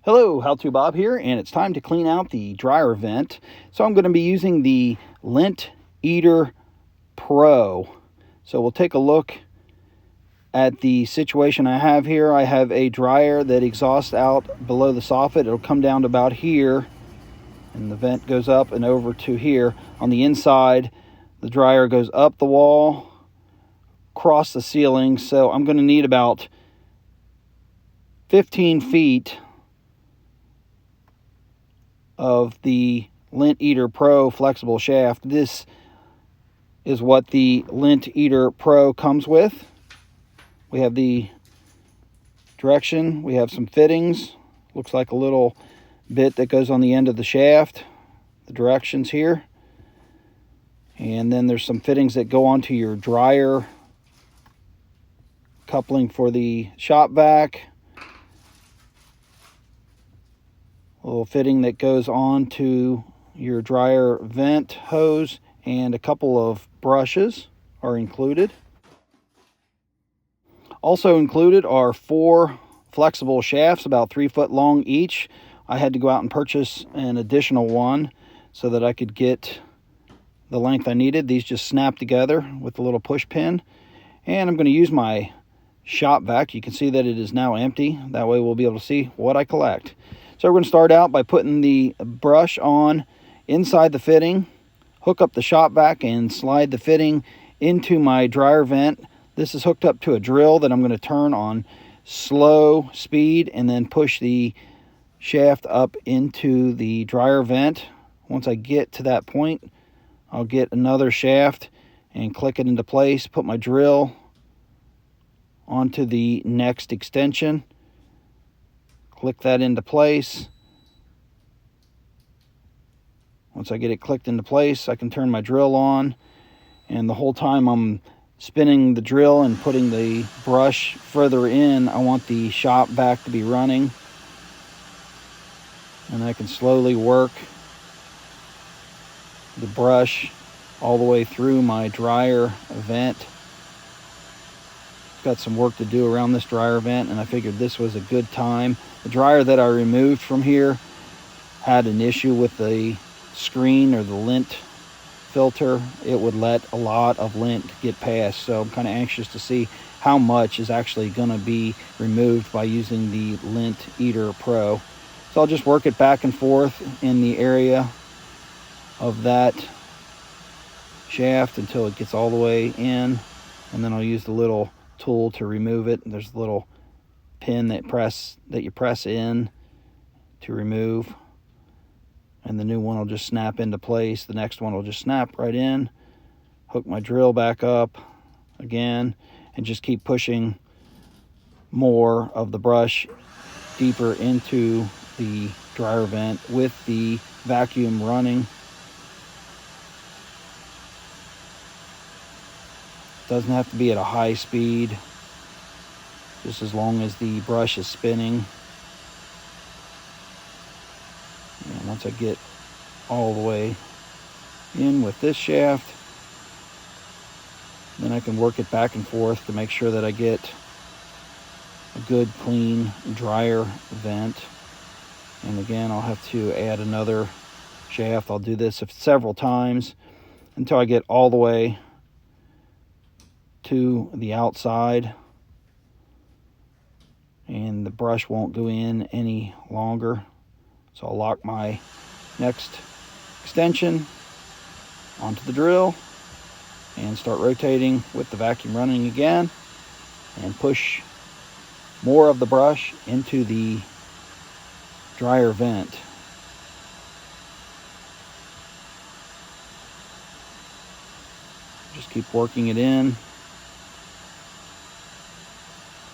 Hello, How To Bob here, and it's time to clean out the dryer vent. So I'm going to be using the Lint Eater Pro. So we'll take a look at the situation I have here. I have a dryer that exhausts out below the soffit. It'll come down to about here, and the vent goes up and over to here. On the inside, the dryer goes up the wall, across the ceiling. So I'm going to need about 15 feet of the Lint Eater Pro flexible shaft. This is what the Lint Eater Pro comes with. We have the direction, we have some fittings, looks like a little bit that goes on the end of the shaft, the directions here, and then there's some fittings that go onto your dryer coupling for the shop vac, a little fitting that goes on to your dryer vent hose, and a couple of brushes are included. Also included are 4 flexible shafts, about 3 foot long each. I had to go out and purchase an additional one so that I could get the length I needed. These just snap together with a little push pin. And I'm going to use my shop vac. You can see that it is now empty. That way we'll be able to see what I collect. So we're going to start out by putting the brush on inside the fitting, hook up the shop vac, and slide the fitting into my dryer vent. This is hooked up to a drill that I'm going to turn on slow speed and then push the shaft up into the dryer vent. Once I get to that point, I'll get another shaft and click it into place, put my drill onto the next extension, click that into place. Once I get it clicked into place, I can turn my drill on, and the whole time I'm spinning the drill and putting the brush further in, I want the shop vac to be running, and I can slowly work the brush all the way through my dryer vent. Got some work to do around this dryer vent, and I figured this was a good time. The dryer that I removed from here had an issue with the screen or the lint filter. It would let a lot of lint get past, so I'm kind of anxious to see how much is actually going to be removed by using the Lint Eater Pro. So I'll just work it back and forth in the area of that shaft until it gets all the way in, and then I'll use the little tool to remove it. There's a little pin that you press in to remove, and the new one will just snap into place. The next one will just snap right in. Hook my drill back up again and just keep pushing more of the brush deeper into the dryer vent with the vacuum running. Doesn't have to be at a high speed, just as long as the brush is spinning. And once I get all the way in with this shaft, then I can work it back and forth to make sure that I get a good clean dryer vent. And again, I'll have to add another shaft. I'll do this several times until I get all the way to the outside, and the brush won't go in any longer. So I'll lock my next extension onto the drill and start rotating with the vacuum running again, and push more of the brush into the dryer vent. Just keep working it in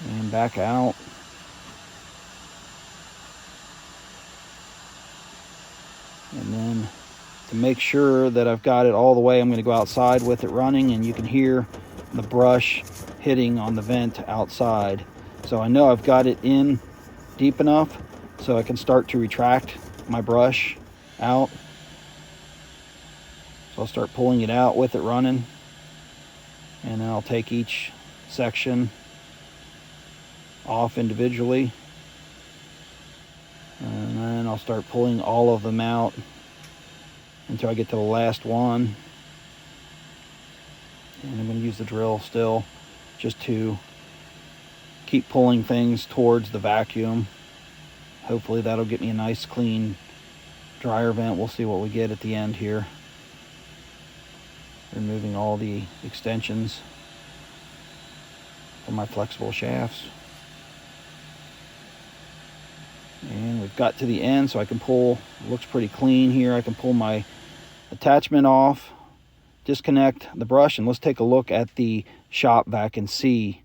and back out. And then to make sure that I've got it all the way, I'm going to go outside with it running, and you can hear the brush hitting on the vent outside. So I know I've got it in deep enough so I can start to retract my brush out. So I'll start pulling it out with it running, and then I'll take each section off individually. And I'll start pulling all of them out until I get to the last one. And I'm going to use the drill still just to keep pulling things towards the vacuum. Hopefully that'll get me a nice clean dryer vent. We'll see what we get at the end here. Removing all the extensions from my flexible shafts. And we've got to the end, so I can pull, it looks pretty clean here. I can pull my attachment off, disconnect the brush, and let's take a look at the shop vac and see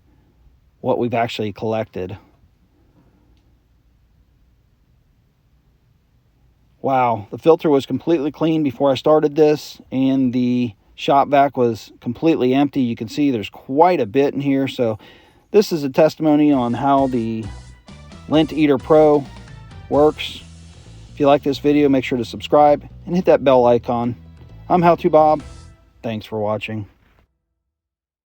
what we've actually collected. Wow, the filter was completely clean before I started this, and the shop vac was completely empty. You can see there's quite a bit in here, so this is a testimony on how the Lint Eater Pro works. If you like this video, make sure to subscribe and hit that bell icon. I'm How To Bob. Thanks for watching.